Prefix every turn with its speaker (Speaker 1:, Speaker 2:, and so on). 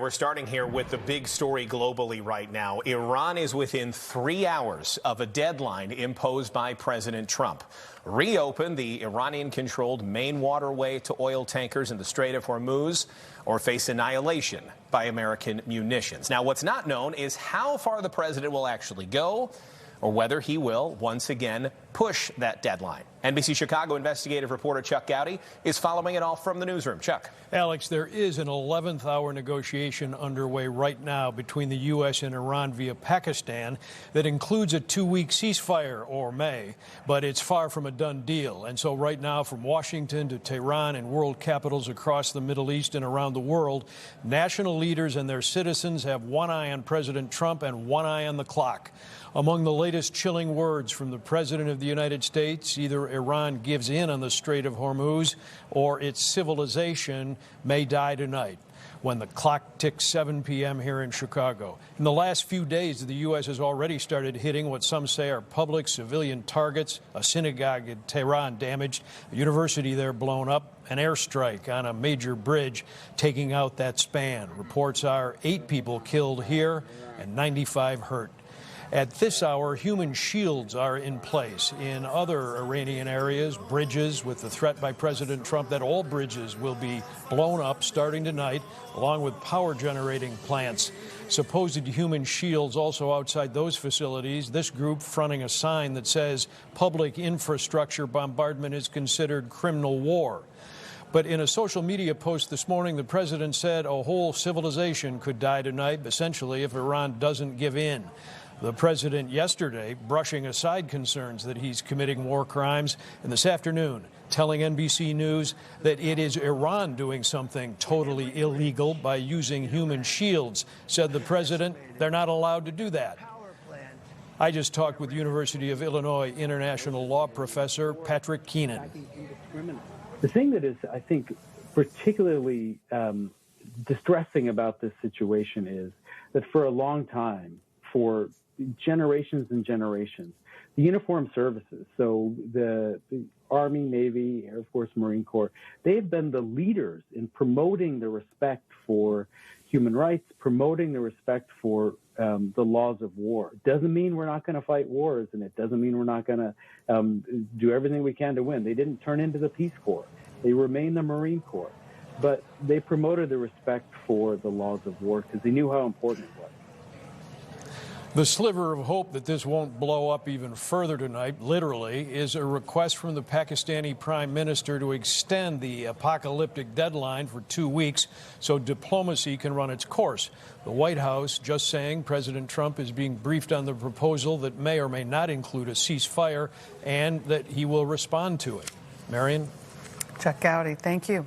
Speaker 1: we're starting here with the big story globally right now. Iran is within 3 hours of a deadline imposed by President Trump. Reopen the Iranian-controlled main waterway to oil tankers in the Strait of Hormuz or face annihilation by American munitions. Now, what's not known is how far the president will actually go or whether he will once again push that deadline. NBC Chicago investigative reporter Chuck Goudie is following it all from the newsroom. Chuck.
Speaker 2: Alex, there is an 11th hour negotiation underway right now between the U.S. and Iran via Pakistan that includes a 2-week ceasefire, or may, but it's far from a done deal. And so right now, from Washington to Tehran and world capitals across the Middle East and around the world, national leaders and their citizens have one eye on President Trump and one eye on the clock. Among the latest chilling words from the President of the United States, either Iran gives in on the Strait of Hormuz or its civilization may die tonight, when the clock ticks 7 p.m. here in Chicago. In the last few days, the U.S. has already started hitting what some say are public civilian targets, a synagogue in Tehran damaged, a university there blown up, an airstrike on a major bridge taking out that span. Reports are 8 people killed here and 95 hurt. At this hour, human shields are in place in other Iranian areas, bridges, with the threat by President Trump that all bridges will be blown up starting tonight, along with power generating plants. Supposed human shields also outside those facilities, this group fronting a sign that says public infrastructure bombardment is considered criminal war. But in a social media post this morning, the president said a whole civilization could die tonight, essentially, if Iran doesn't give in. The president yesterday brushing aside concerns that he's committing war crimes, and this afternoon telling NBC News that it is Iran doing something totally illegal by using human shields. Said the president, they're not allowed to do that. I just talked with University of Illinois international law professor Patrick Keenan.
Speaker 3: The thing that is, I think, particularly distressing about this situation is that for a long time, for generations and generations, the uniformed services, so the Army, Navy, Air Force, Marine Corps, they have been the leaders in promoting the respect for human rights, promoting the respect for the laws of war. Doesn't mean we're not going to fight wars, and it doesn't mean we're not going to do everything we can to win. They didn't turn into the Peace Corps. They remain the Marine Corps. But they promoted the respect for the laws of war because they knew how important it was.
Speaker 2: The sliver of hope that this won't blow up even further tonight, literally, is a request from the Pakistani Prime Minister to extend the apocalyptic deadline for 2 weeks so diplomacy can run its course. The White House just saying President Trump is being briefed on the proposal that may or may not include a ceasefire and that he will respond to it. Marion?
Speaker 4: Chuck Goudie, thank you.